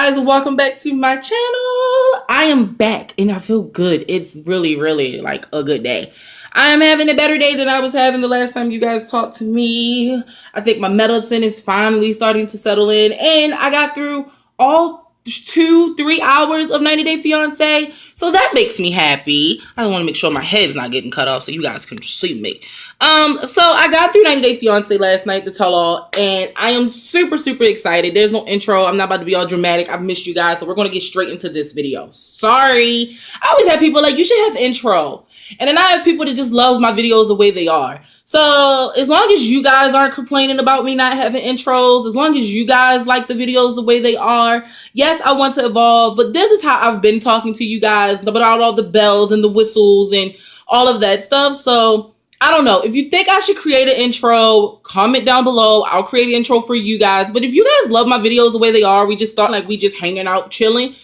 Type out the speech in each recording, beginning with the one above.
guys, welcome back to my channel. I am back and I feel good. It's really like a good day. I am having a better day than I was having the last time you guys talked to me. I think my medicine is finally starting to settle in, and I got through all 2-3 hours of 90 Day Fiance, so that makes me happy. I want to make sure my head's not getting cut off so you guys can see me. So I got through 90 Day Fiance last night, the tell all, and I am super excited. There's no intro. I'm not about to be all dramatic. I've missed you guys, so we're going to get straight into this video. Sorry. I always have people like, you should have intro. And then I have people that just love my videos the way they are. So as long as you guys aren't complaining about me not having intros, as long as you guys like the videos the way they are, yes, I want to evolve, but this is how I've been talking to you guys about all the bells and the whistles and all of that stuff. So I don't know. If you think I should create an intro, comment down below. I'll create an intro for you guys. But if you guys love my videos the way they are, we just thought like we just hanging out, chilling,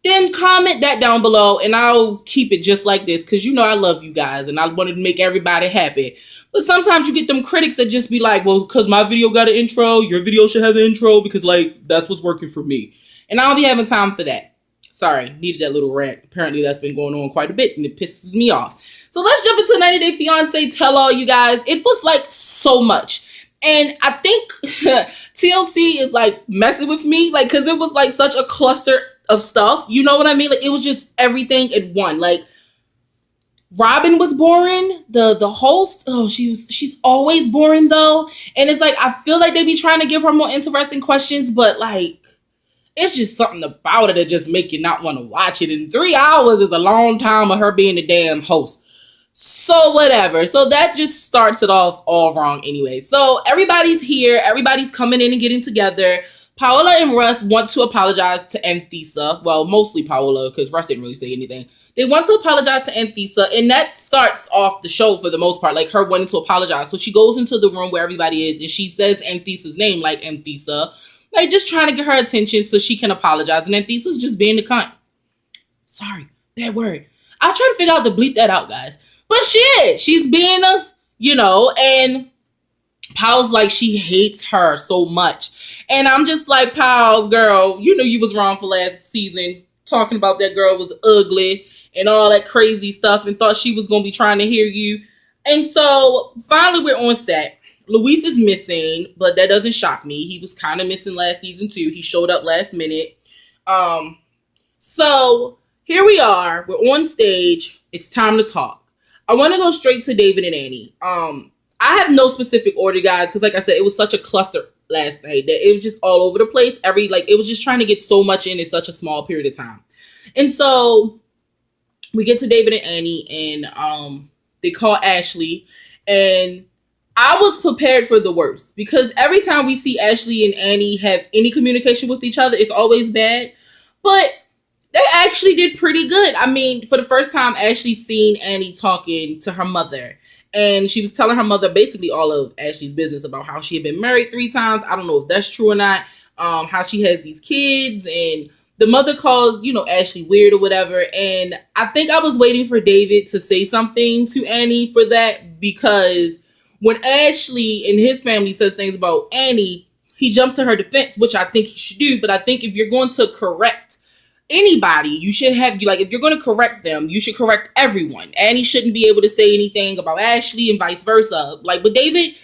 then comment that down below and I'll keep it just like this, because you know I love you guys and I wanted to make everybody happy. But sometimes you get them critics that just be like, well, because my video got an intro, your video should have an intro because like that's what's working for me. And I don't be having time for that. Sorry, needed that little rant. Apparently that's been going on quite a bit and it pisses me off. So let's jump into 90 Day Fiance tell all, you guys. It was like so much. And I think TLC is like messing with me, like, because it was like such a cluster of stuff. You know what I mean? Like, it was just everything in one. Like, Robin was boring. The host, she's always boring though. And it's like, I feel like they be trying to give her more interesting questions, but like, it's just something about it that just make you not want to watch it. And 3 hours is a long time of her being the damn host. So whatever. So that just starts it off all wrong anyway. So everybody's here. Everybody's coming in and getting together. Paola and Russ want to apologize to Anthisa. Well, mostly Paola, because Russ didn't really say anything. They want to apologize to Anthisa, and that starts off the show for the most part, like her wanting to apologize. So she goes into the room where everybody is, and she says Anthisa's name, like Anthisa, like just trying to get her attention so she can apologize. And Anthisa's just being the cunt. Sorry, bad word. I'll try to figure out to bleep that out, guys. But she's being and Powell's like, she hates her so much. And I'm just like, Powell, girl, you know you was wrong for last season, talking about that girl was ugly and all that crazy stuff, and thought she was going to be trying to hear you. And so finally we're on set. Luis is missing, but that doesn't shock me. He was kind of missing last season too. He showed up last minute. So here we are. We're on stage. It's time to talk. I want to go straight to David and Annie. I have no specific order, guys, because like I said, it was such a cluster last night that it was just all over the place. It was just trying to get so much in such a small period of time. And so we get to David and Annie, and they call Ashley, and I was prepared for the worst, because every time we see Ashley and Annie have any communication with each other, it's always bad. But they actually did pretty good. I mean, for the first time, Ashley seen Annie talking to her mother. And she was telling her mother basically all of Ashley's business about how she had been married 3 times. I don't know if that's true or not. How she has these kids. And the mother calls, Ashley weird or whatever. And I think I was waiting for David to say something to Annie for that. Because when Ashley and his family says things about Annie, he jumps to her defense, which I think he should do. But I think if you're going to correct anybody, you should have, if you're going to correct them, you should correct everyone. Annie shouldn't be able to say anything about Ashley and vice versa. Like, but David,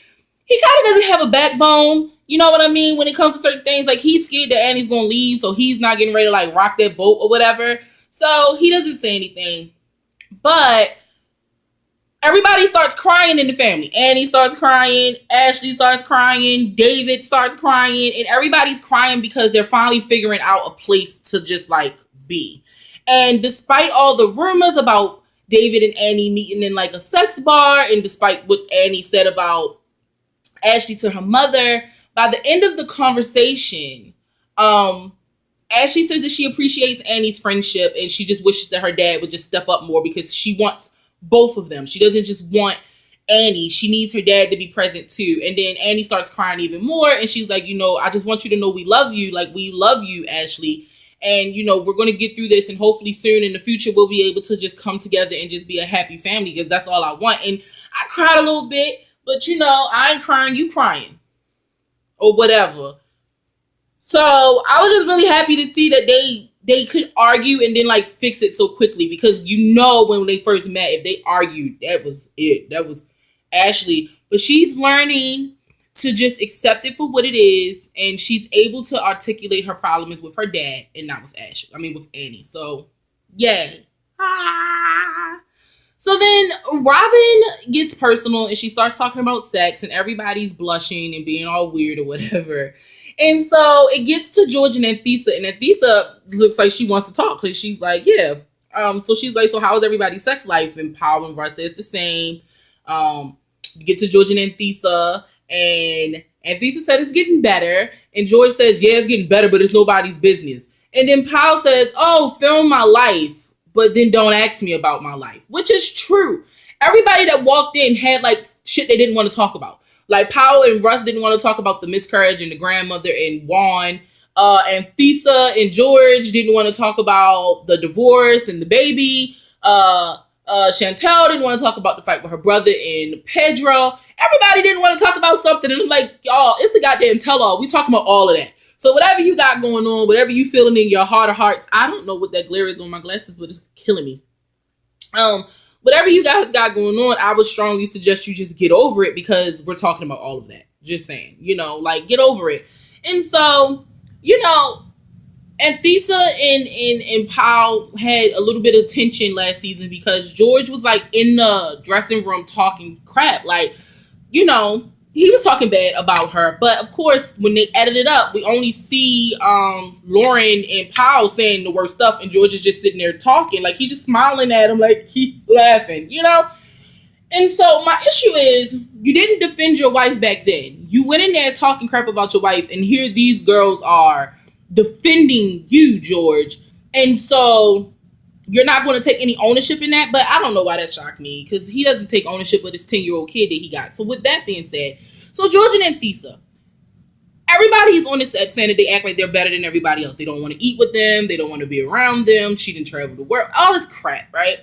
he kind of doesn't have a backbone. You know what I mean? When it comes to certain things, like, he's scared that Annie's going to leave, so he's not getting ready to, like, rock that boat or whatever. So he doesn't say anything. But everybody starts crying in the family. Annie starts crying. Ashley starts crying. David starts crying. And everybody's crying because they're finally figuring out a place to just, like, be. And despite all the rumors about David and Annie meeting in, like, a sex bar, and despite what Annie said about Ashley to her mother, by the end of the conversation, Ashley says that she appreciates Annie's friendship, and she just wishes that her dad would just step up more, because she wants both of them. She doesn't just want Annie. She needs her dad to be present too. And then Annie starts crying even more, and she's like, I just want you to know we love you. Like, we love you, Ashley. And, we're going to get through this, and hopefully soon in the future, we'll be able to just come together and just be a happy family, because that's all I want. And I cried a little bit, but I ain't crying, you crying. Or whatever. So I was just really happy to see that they could argue and then like fix it so quickly, because you know when they first met, if they argued, that was it. That was Ashley. But she's learning to just accept it for what it is, and she's able to articulate her problems with her dad and not with Ashley. I mean with Annie. So yay. Ah. So then Robin gets personal and she starts talking about sex, and everybody's blushing and being all weird or whatever. And so it gets to George and Anthesa, and Anthesa looks like she wants to talk because she's like, yeah. So she's like, so how is everybody's sex life? And Paul and Russ says the same. You get to George and Anthesa, and Anthesa said it's getting better. And George says, yeah, it's getting better, but it's nobody's business. And then Paul says, oh, film my life, but then don't ask me about my life, which is true. Everybody that walked in had like shit they didn't want to talk about. Like Powell and Russ didn't want to talk about the miscarriage and the grandmother and Juan. And Thesa and George didn't want to talk about the divorce and the baby. Chantel didn't want to talk about the fight with her brother and Pedro. Everybody didn't want to talk about something. And I'm like, y'all, it's the goddamn tell-all. We talking about all of that. So whatever you got going on, whatever you feeling in your heart of hearts, I don't know what that glare is on my glasses, but it's killing me. Whatever you guys got going on, I would strongly suggest you just get over it, because we're talking about all of that. Just saying, like get over it. And so, and Thesa and Paul had a little bit of tension last season because George was like in the dressing room talking crap. Like, he was talking bad about her. But of course, when they edit it up, we only see Lauren and Paul saying the worst stuff, and George is just sitting there talking. Like, he's just smiling at him, like he laughing, And so my issue is, you didn't defend your wife back then. You went in there talking crap about your wife, and here these girls are defending you, George. And so you're not going to take any ownership in that. But I don't know why that shocked me, because he doesn't take ownership of this 10-year-old kid that he got. So with that being said, so George and Anthesa, everybody's on this set saying that they act like they're better than everybody else. They don't want to eat with them. They don't want to be around them. She didn't travel to work. All this crap, right?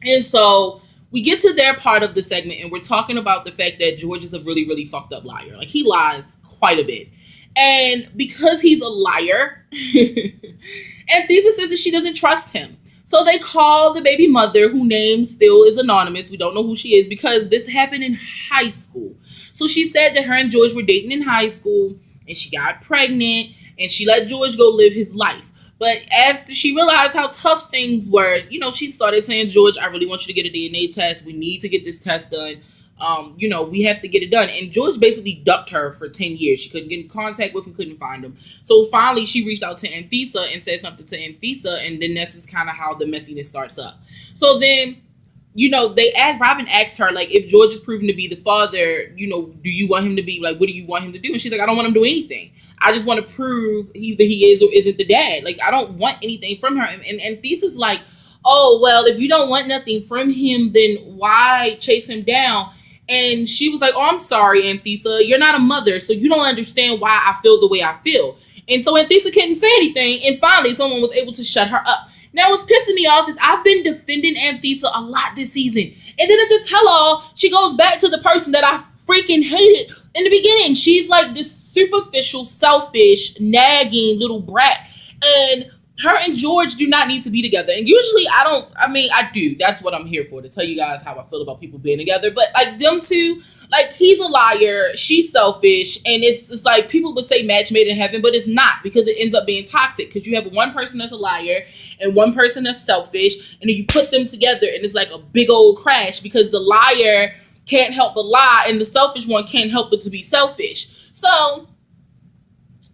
And so we get to their part of the segment, and we're talking about the fact that George is a really, really fucked up liar. Like, he lies quite a bit. And because he's a liar, Anthesa says that she doesn't trust him. So they call the baby mother, whose name still is anonymous. We don't know who she is, because this happened in high school. So she said that her and George were dating in high school, and she got pregnant, and she let George go live his life. But after she realized how tough things were, she started saying, George, I really want you to get a DNA test. We need to get this test done. We have to get it done. And George basically ducked her for 10 years. She couldn't get in contact with him, couldn't find him. So finally, she reached out to Anthesa and said something to Anthesa, and then this is kind of how the messiness starts up. So then, Robin asked her, like, if George is proven to be the father, do you want him to be, like, what do you want him to do? And she's like, I don't want him to do anything. I just want to prove either he is or isn't the dad. Like, I don't want anything from her. And Anthesa's like, oh, well, if you don't want nothing from him, then why chase him down? And she was like, oh, I'm sorry, Anthesa. You're not a mother, so you don't understand why I feel the way I feel. And so Anthesa couldn't say anything, and finally someone was able to shut her up. Now, what's pissing me off is I've been defending Anthesa a lot this season. And then at the tell-all, she goes back to the person that I freaking hated in the beginning. She's like this superficial, selfish, nagging little brat. And her and George do not need to be together. And usually I do. That's what I'm here for, to tell you guys how I feel about people being together. But like them two, like, he's a liar, she's selfish, and it's like people would say match made in heaven, but it's not, because it ends up being toxic, because you have one person that's a liar and one person that's selfish, and then you put them together and it's like a big old crash, because the liar can't help but lie and the selfish one can't help but to be selfish. So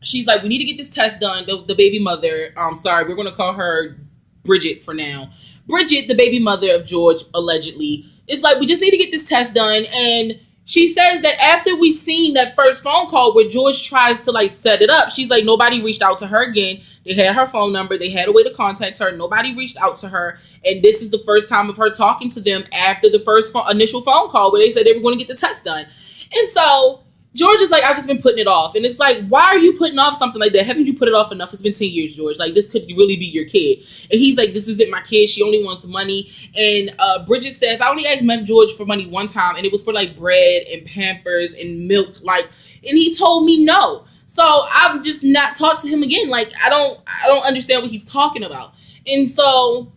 she's like, we need to get this test done. The baby mother, sorry, we're going to call her Bridget for now. Bridget, the baby mother of George, allegedly, is like, we just need to get this test done. And she says that after we seen that first phone call where George tries to like set it up, she's like, nobody reached out to her again. They had her phone number. They had a way to contact her. Nobody reached out to her. And this is the first time of her talking to them after the first initial phone call where they said they were going to get the test done. And so George is like, I've just been putting it off. And it's like, why are you putting off something like that? Haven't you put it off enough? It's been 10 years, George. Like, this could really be your kid. And he's like, this isn't my kid. She only wants money. And Bridget says, I only asked George for money one time, and it was for like bread and Pampers and milk. Like, and he told me no. So I've just not talked to him again. Like I don't understand what he's talking about. And so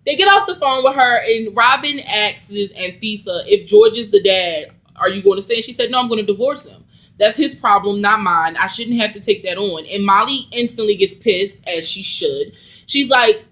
they get off the phone with her, and Robin asks Anthesa if George is the dad, are you going to stay? And she said, no, I'm going to divorce him. That's his problem, not mine. I shouldn't have to take that on. And Molly instantly gets pissed, as she should. She's like,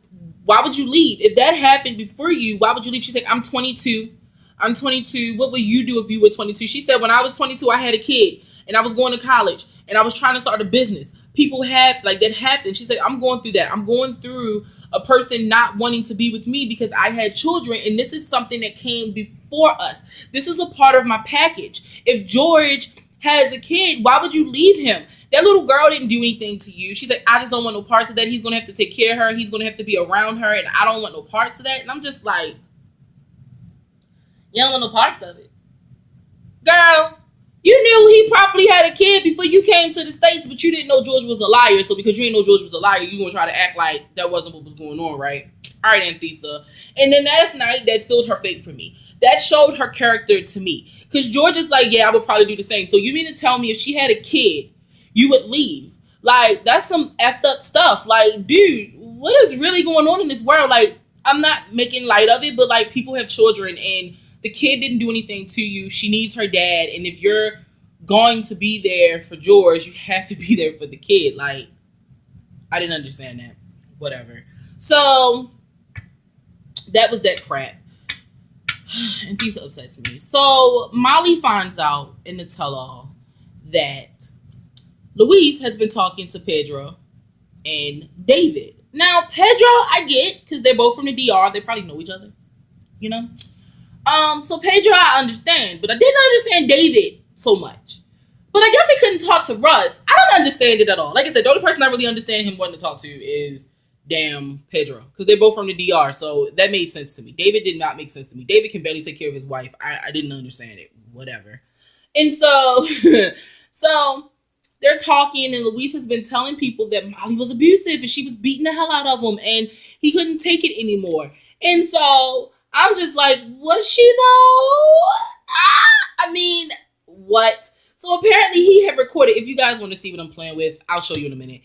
why would you leave? If that happened before you, why would you leave? She's like, I'm 22. I'm 22. What would you do if you were 22? She said, when I was 22, I had a kid and I was going to college and I was trying to start a business. People have, like, that happened. She said, I'm going through that. I'm going through a person not wanting to be with me because I had children, and this is something that came before us. This is a part of my package. If George has a kid, why would you leave him? That little girl didn't do anything to you. She's like, I just don't want no parts of that. He's going to have to take care of her. He's going to have to be around her, and I don't want no parts of that. And I'm just like, you don't want no parts of it. Girl, you knew he probably had a kid before you came to the States, but you didn't know George was a liar. So because you didn't know George was a liar, you going to try to act like that wasn't what was going on, right? All right, Anthesa. And then last night, that sealed her fate for me. That showed her character to me. Because George is like, yeah, I would probably do the same. So you mean to tell me if she had a kid, you would leave? Like, that's some effed up stuff. Like, dude, what is really going on in this world? Like, I'm not making light of it, but like, people have children, and the kid didn't do anything to you. She needs her dad. And if you're going to be there for George, you have to be there for the kid. Like, I didn't understand that. Whatever. So that was that crap. And Lisa upsets me. So Molly finds out in the tell-all that Louise has been talking to Pedro and David. Now, Pedro, I get, because they're both from the DR. They probably know each other, you know? So Pedro, I understand. But I didn't understand David so much. But I guess he couldn't talk to Russ. I don't understand it at all. Like I said, the only person I really understand him wanting to talk to is damn Pedro, because they're both from the DR, so that made sense to me. David did not make sense to me. David can barely take care of his wife. I didn't understand it. Whatever. And so, so they're talking, and Luis has been telling people that Molly was abusive and she was beating the hell out of him, and he couldn't take it anymore. And so I'm just like, was she though? I mean, what? So apparently he had recorded, if you guys want to see what I'm playing with, I'll show you in a minute.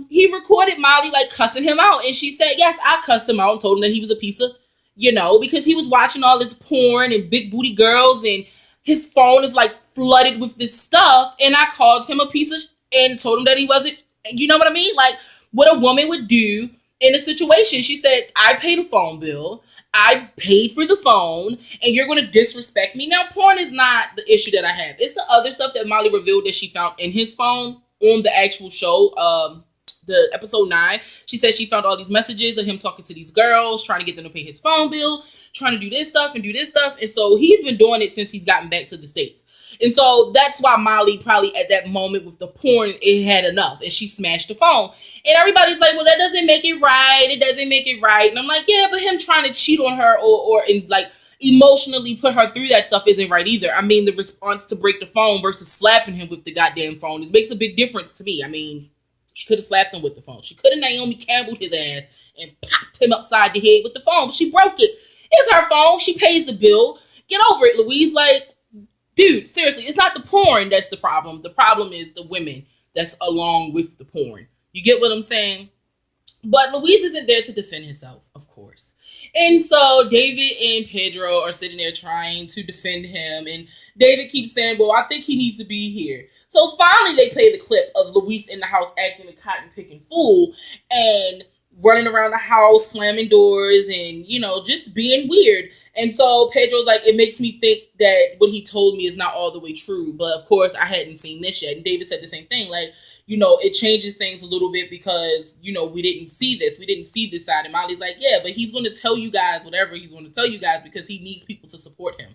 He recorded Molly like cussing him out, and she said, yes, I cussed him out and told him that he was a piece of, because he was watching all this porn and big booty girls, and his phone is like flooded with this stuff, and I called him a piece of and told him that he wasn't, you know what I mean? Like, what a woman would do in a situation. She said, I paid a phone bill, I paid for the phone, and you're going to disrespect me. Now, porn is not the issue that I have. It's the other stuff that Molly revealed that she found in his phone on the actual show, the episode 9. She said she found all these messages of him talking to these girls, trying to get them to pay his phone bill, trying to do this stuff and do this stuff. And so he's been doing it since he's gotten back to the States. And so that's why Molly probably at that moment with the porn, it had enough, and she smashed the phone. And everybody's like, well, that doesn't make it right. It doesn't make it right. And I'm like, yeah, but him trying to cheat on her or in like emotionally put her through that stuff isn't right either. I mean, the response to break the phone versus slapping him with the goddamn phone, it makes a big difference to me. I mean, she could have slapped him with the phone. She could have Naomi Campbelled his ass and popped him upside the head with the phone, but she broke it. It's her phone. She pays the bill. Get over it, Louise. Like, dude, seriously, it's not the porn that's the problem. The problem is the women that's along with the porn. You get what I'm saying? But Louise isn't there to defend himself, of course. And so David and Pedro are sitting there trying to defend him. And David keeps saying, well, I think he needs to be here. So finally they play the clip of Louise in the house acting a cotton-picking fool and running around the house, slamming doors, and, just being weird. And so Pedro's like, it makes me think that what he told me is not all the way true. But of course, I hadn't seen this yet. And David said the same thing. Like, it changes things a little bit because, we didn't see this. We didn't see this side. And Molly's like, yeah, but he's going to tell you guys whatever he's going to tell you guys because he needs people to support him.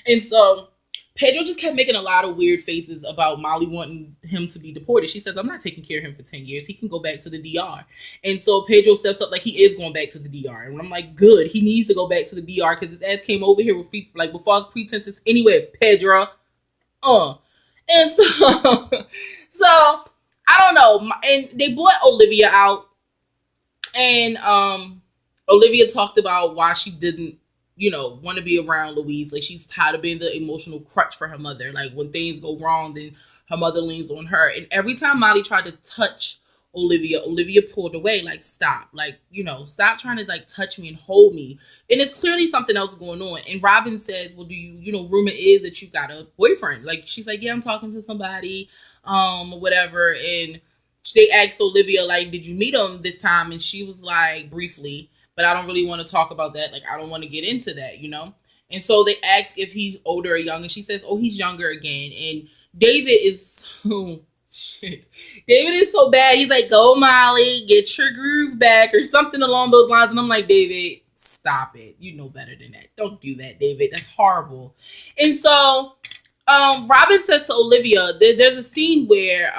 And so Pedro just kept making a lot of weird faces about Molly wanting him to be deported. She says, I'm not taking care of him for 10 years. He can go back to the DR. And so Pedro steps up like he is going back to the DR. And I'm like, good. He needs to go back to the DR because his ass came over here with false pretenses anyway, Pedro. And so, I don't know. And they brought Olivia out. And Olivia talked about why she didn't want to be around Louise. Like, she's tired of being the emotional crutch for her mother. Like, when things go wrong, then Her mother leans on her. And every time Molly tried to touch Olivia pulled away, like, stop. Like, stop trying to, like, touch me and hold me. And it's clearly something else going on. And Robin says, well, do rumor is that you got a boyfriend. Like, she's like, yeah, I'm talking to somebody, whatever. And they asked Olivia, like, did you meet him this time? And she was like, briefly, but I don't really want to talk about that. Like, I don't want to get into that, And so they ask if he's older or young, and she says, oh, he's younger again. And David is so shit. David is so bad. He's like, go, Molly, get your groove back, or something along those lines. And I'm like, David, stop it. You know better than that. Don't do that, David. That's horrible. And so Robin says to Olivia, there's a scene where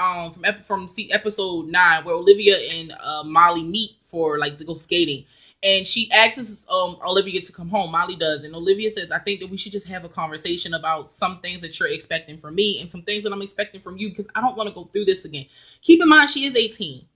from episode 9 where Olivia and Molly meet for, like, to go skating, and she asks Olivia to come home. Molly does, and Olivia says, I think that we should just have a conversation about some things that you're expecting from me and some things that I'm expecting from you, because I don't want to go through this again. Keep in mind, she is 18.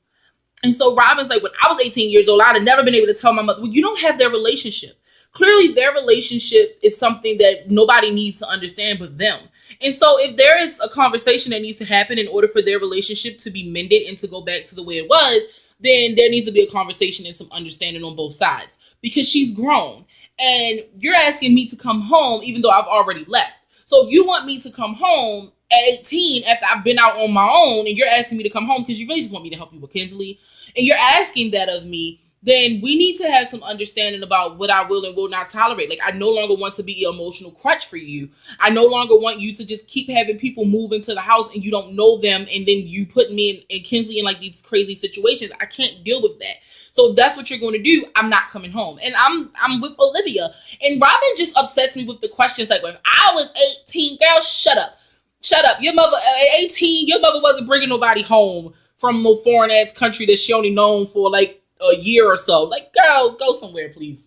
And so Robin's like, when I was 18 years old, I'd have never been able to tell my mother. Well, you don't have their relationship. Clearly, their relationship is something that nobody needs to understand but them. And so if there is a conversation that needs to happen in order for their relationship to be mended and to go back to the way it was, then there needs to be a conversation and some understanding on both sides, because she's grown. And you're asking me to come home even though I've already left. So if you want me to come home at 18 after I've been out on my own, and you're asking me to come home because you really just want me to help you with Kinsley, and you're asking that of me, then we need to have some understanding about what I will and will not tolerate. Like, I no longer want to be an emotional crutch for you. I no longer want you to just keep having people move into the house and you don't know them, and then you put me and Kinsley in, like, these crazy situations. I can't deal with that. So if that's what you're going to do, I'm not coming home. And I'm with Olivia. And Robin just upsets me with the questions like, if I was 18, girl, shut up. Shut up. Your mother, 18, your mother wasn't bringing nobody home from no foreign ass country that she only known for, like, a year or so. Like, girl, go somewhere, please.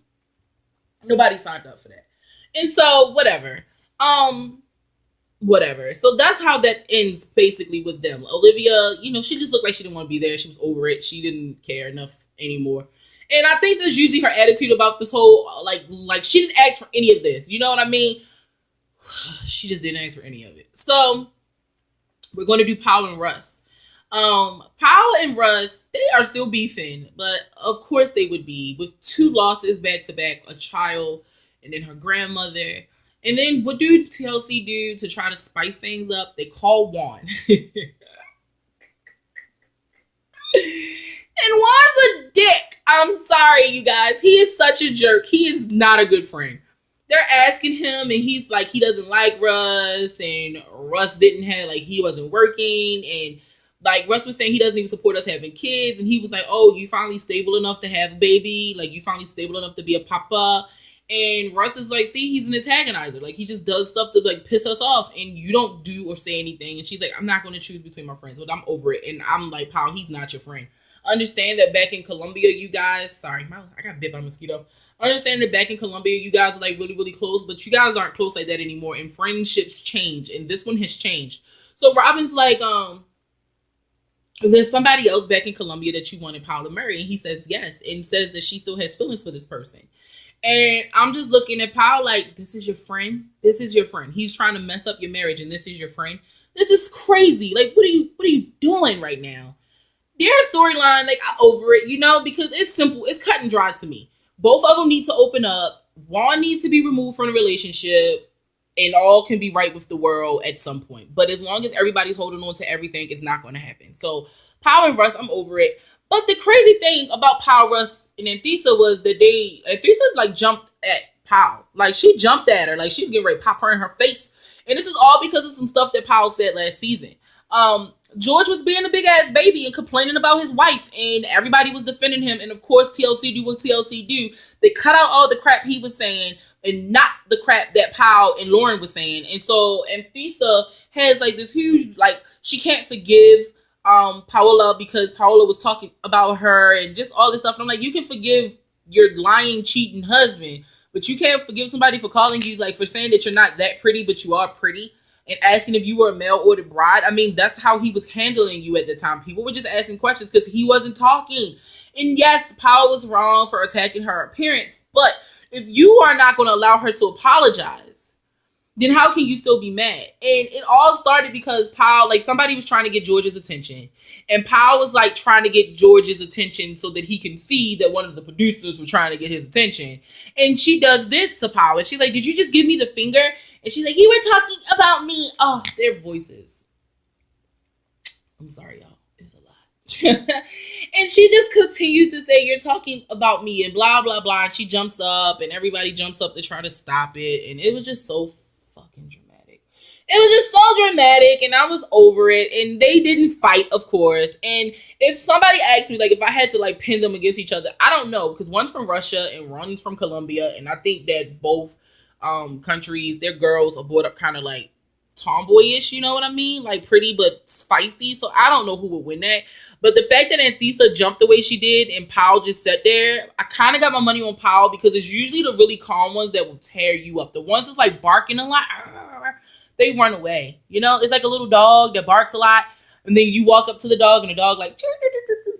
Nobody signed up for that. And so, whatever. Whatever. So that's how that ends, basically, with them. Olivia, she just looked like she didn't want to be there. She was over it. She didn't care enough anymore. And I think that's usually her attitude about this whole, like she didn't ask for any of this. You know what I mean? She just didn't ask for any of it. So we're going to do Powell and Russ. Powell and Russ, they are still beefing, but of course they would be, with 2 losses back to back, a child and then her grandmother. And then what do TLC do to try to spice things up? They call Juan. And Juan's a dick. I'm sorry, you guys. He is such a jerk. He is not a good friend. They're asking him, and he's like, he doesn't like Russ, and Russ didn't have, like, he wasn't working, and, like, Russ was saying he doesn't even support us having kids, and he was like, oh, you finally stable enough to have a baby? Like, you finally stable enough to be a papa? And Russ is like, see, he's an antagonizer. Like, he just does stuff to, like, piss us off, and you don't do or say anything. And she's like, I'm not going to choose between my friends, but I'm over it. And I'm like, Powell, he's not your friend. Understand that back in Colombia, you guys, sorry, I got bit by a mosquito. Understand that back in Colombia, you guys are, like, really, really close, but you guys aren't close like that anymore, and friendships change, and this one has changed. So Robin's like, there's somebody else back in Colombia that you wanted Powell to marry, and he says yes, and says that she still has feelings for this person. And I'm just looking at Powell like, this is your friend? This is your friend. He's trying to mess up your marriage, and this is your friend? This is crazy. Like, what are you doing right now? Their storyline, like, I'm over it, because it's simple. It's cut and dry to me. Both of them need to open up. Juan needs to be removed from the relationship, and all can be right with the world at some point. But as long as everybody's holding on to everything, it's not going to happen. So Powell and Russ, I'm over it. But the crazy thing about Powell, Russ, and Anthisa was that Anthisa, like, jumped at Powell. Like, she jumped at her. Like, she was getting ready to pop her in her face. And this is all because of some stuff that Powell said last season. George was being a big ass baby and complaining about his wife, and everybody was defending him. And of course, TLC do what TLC do. They cut out all the crap he was saying and not the crap that Powell and Lauren was saying. And so Anthisa has, like, this huge, like, she can't forgive Paola because Paola was talking about her and just all this stuff. And I'm like, you can forgive your lying, cheating husband, but you can't forgive somebody for calling you, like, for saying that you're not that pretty, but you are pretty, and asking if you were a mail-ordered bride. I mean, that's how he was handling you at the time. People were just asking questions because he wasn't talking. And yes, Paola was wrong for attacking her appearance, but if you are not going to allow her to apologize, then how can you still be mad? And it all started because Powell, like somebody was trying to get George's attention. And Powell was like trying to get George's attention so that he can see that one of the producers was trying to get his attention. And she does this to Powell. And she's like, did you just give me the finger? And she's like, you were talking about me. Oh, their voices. I'm sorry, y'all. It's a lot. And she just continues to say, you're talking about me and blah, blah, blah. And she jumps up and everybody jumps up to try to stop it. And it was just so fucking dramatic. It was just so dramatic and I was over it. And they didn't fight, of course. And if somebody asked me, like, if I had to, like, pin them against each other, I don't know. Because one's from Russia and one's from Colombia. And I think that both countries, their girls are brought up kind of, like, tomboyish, you know what I mean? Like, pretty but feisty. So I don't know who would win that. But the fact that Anthisa jumped the way she did and Powell just sat there, I kind of got my money on Powell because it's usually the really calm ones that will tear you up. The ones that's like barking a lot, they run away. You know, it's like a little dog that barks a lot. And then you walk up to the dog and the dog like,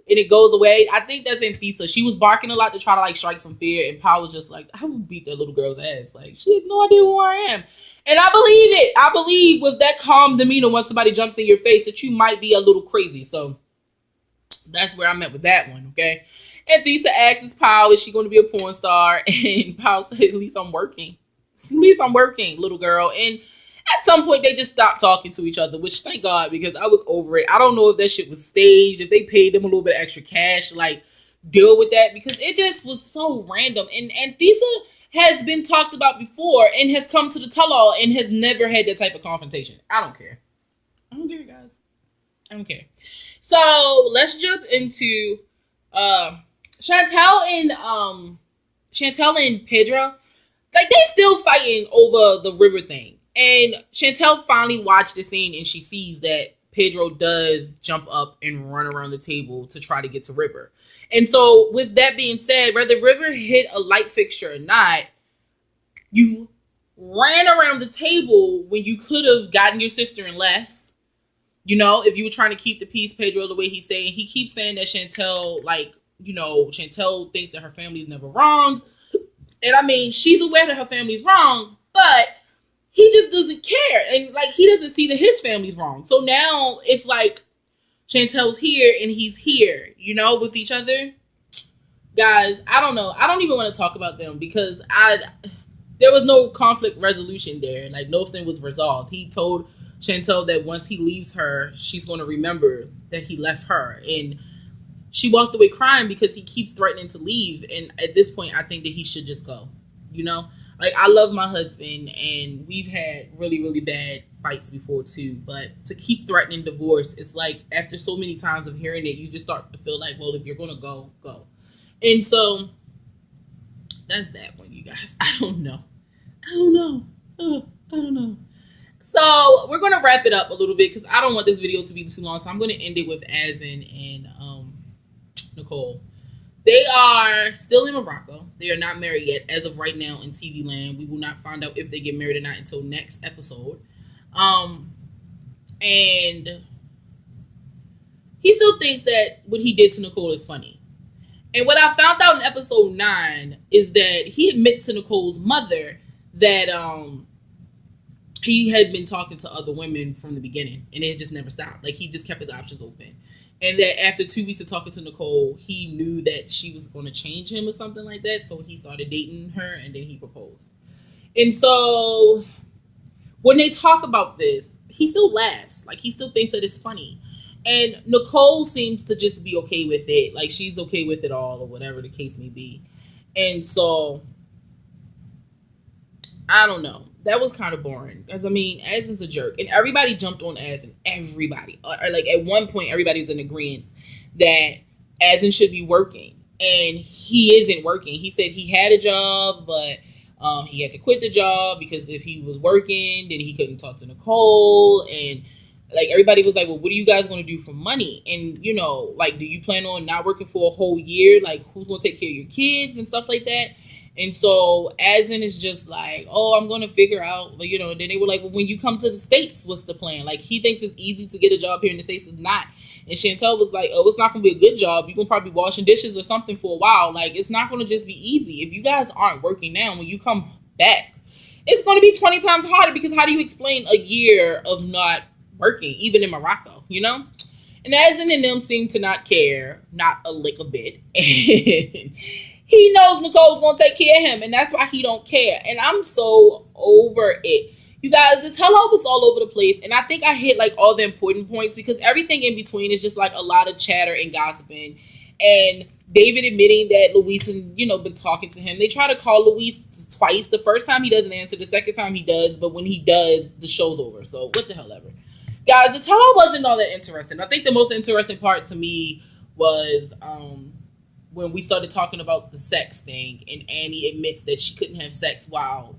and it goes away. I think that's Anthisa. She was barking a lot to try to like strike some fear. And Powell was just like, I will beat that little girl's ass. Like, she has no idea who I am. And I believe it. I believe with that calm demeanor when somebody jumps in your face that you might be a little crazy. So that's where I'm at with that one, okay? And Thesa asks Powell, is she going to be a porn star? And Powell said, at least I'm working. At least I'm working, little girl. And at some point, they just stopped talking to each other, which thank God, because I was over it. I don't know if that shit was staged, if they paid them a little bit of extra cash, like, deal with that, because it just was so random. And Thesa has been talked about before and has come to the tell-all and has never had that type of confrontation. I don't care. I don't care, guys. I don't care. So let's jump into Chantel and Pedro. Like, they still fighting over the river thing. And Chantel finally watched the scene and she sees that Pedro does jump up and run around the table to try to get to River. And so with that being said, whether River hit a light fixture or not, you ran around the table when you could have gotten your sister and left. You know, if you were trying to keep the peace, Pedro, the way he's saying, he keeps saying that Chantel, like, you know, Chantel thinks that her family's never wrong. And I mean, she's aware that her family's wrong, but he just doesn't care. And like, he doesn't see that his family's wrong. So now it's like Chantel's here and he's here, you know, with each other. Guys, I don't know. I don't even want to talk about them because there was no conflict resolution there. Like, nothing was resolved. He told Chantel that once he leaves her, she's going to remember that he left her. And she walked away crying because he keeps threatening to leave. And at this point, I think that he should just go. You know? Like, I love my husband, and we've had really, really bad fights before, too. But to keep threatening divorce, it's like, after so many times of hearing it, you just start to feel like, well, if you're going to go, go. And so, that's that one, you guys. I don't know. I don't know. So we're going to wrap it up a little bit because I don't want this video to be too long. So I'm going to end it with Azin and Nicole. They are still in Morocco. They are not married yet as of right now in TV land. We will not find out if they get married or not until next episode. And he still thinks that what he did to Nicole is funny. And what I found out in episode 9 is that he admits to Nicole's mother that he had been talking to other women from the beginning and it just never stopped. Like, he just kept his options open. And that after 2 weeks of talking to Nicole, he knew that she was going to change him or something like that. So he started dating her and then he proposed. And so when they talk about this, he still laughs. Like, he still thinks that it's funny. And Nicole seems to just be okay with it. Like, she's okay with it all or whatever the case may be. And so, I don't know. That was kind of boring. Because, I mean, Asin's a jerk. And everybody jumped on Asin. Everybody. Or, like, at one point, everybody was in agreement that Asin should be working. And he isn't working. He said he had a job, but he had to quit the job because if he was working, then he couldn't talk to Nicole. And, like, everybody was like, well, what are you guys going to do for money? And, you know, like, do you plan on not working for a whole year? Like, who's going to take care of your kids and stuff like that? And so Asin is just like, oh, I'm going to figure out, you know, and then they were like, well, when you come to the States, what's the plan? Like, he thinks it's easy to get a job here in the States. It's not. And Chantel was like, oh, it's not going to be a good job. You're going to probably be washing dishes or something for a while. Like, it's not going to just be easy. If you guys aren't working now, when you come back, It's going to be 20 times harder because how do you explain a year of not working, even in Morocco, you know? And Asin and them seem to not care, not a lick a bit. And he knows Nicole's gonna take care of him, and that's why he don't care. And I'm so over it. You guys, the tell-all was all over the place, and I think I hit like all the important points because everything in between is just like a lot of chatter and gossiping. And David admitting that Luis and been talking to him. They try to call Luis twice. The first time he doesn't answer, the second time he does, but when he does, the show's over. So what the hell ever. Guys, the tell-all wasn't all that interesting. I think the most interesting part to me was when we started talking about the sex thing, and Annie admits that she couldn't have sex while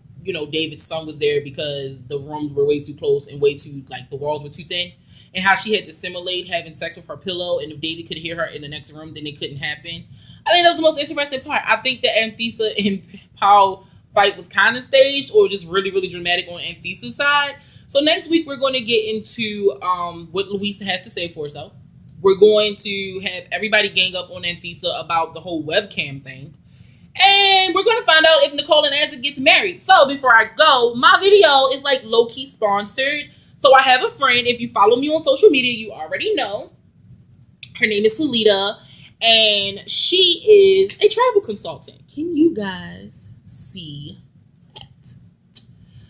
David's son was there because the rooms were way too close and way too the walls were too thin, and how she had to simulate having sex with her pillow, and if David could hear her in the next room, then it couldn't happen. I think that was the most interesting part. I think the Anthesa and Paul fight was kind of staged or just really, really dramatic on Anthesa's side. So next week we're going to get into what Louisa has to say for herself. We're going to have everybody gang up on Anthesa about the whole webcam thing. And we're going to find out if Nicole and Asa gets married. So before I go, my video is like low-key sponsored. So I have a friend. If you follow me on social media, you already know. Her name is Salita. And she is a travel consultant. Can you guys see that?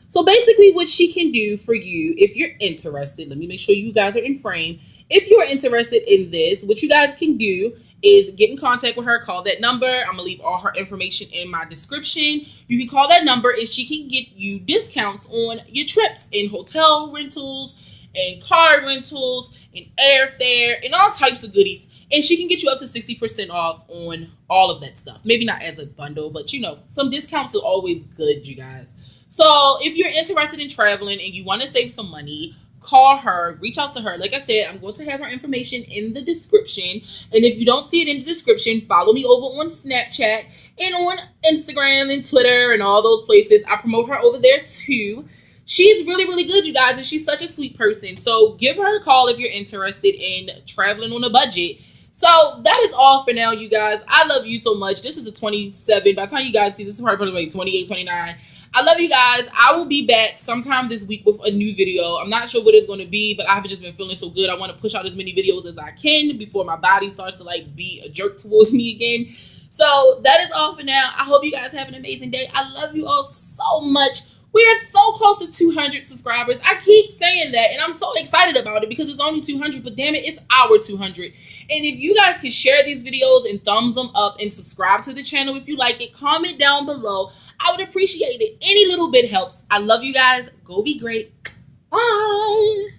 So basically what she can do for you, if you're interested, let me make sure you guys are in frame. If you're interested in this, what you guys can do is get in contact with her, call that number. I'm going to leave all her information in my description. You can call that number and she can get you discounts on your trips in hotel rentals and car rentals and airfare and all types of goodies. And she can get you up to 60% off on all of that stuff. Maybe not as a bundle, but some discounts are always good, you guys. So if you're interested in traveling and you want to save some money, call her, reach out to her. Like I said, I'm going to have her information in the description. And if you don't see it in the description, follow me over on Snapchat and on Instagram and Twitter and all those places. I promote her over there too. She's really, really good, you guys, and she's such a sweet person. So give her a call if you're interested in traveling on a budget. So that is all for now, you guys. I love you so much. This is a 27. By the time you guys see this, is probably like 28, 29. I love you guys. I will be back sometime this week with a new video. I'm not sure what it's going to be, but I haven't just been feeling so good. I want to push out as many videos as I can before my body starts to be a jerk towards me again. So that is all for now. I hope you guys have an amazing day. I love you all so much. We are so close to 200 subscribers. I keep saying that, and I'm so excited about it because it's only 200, but damn it, it's our 200. And if you guys can share these videos and thumbs them up and subscribe to the channel if you like it, comment down below. I would appreciate it. Any little bit helps. I love you guys. Go be great. Bye.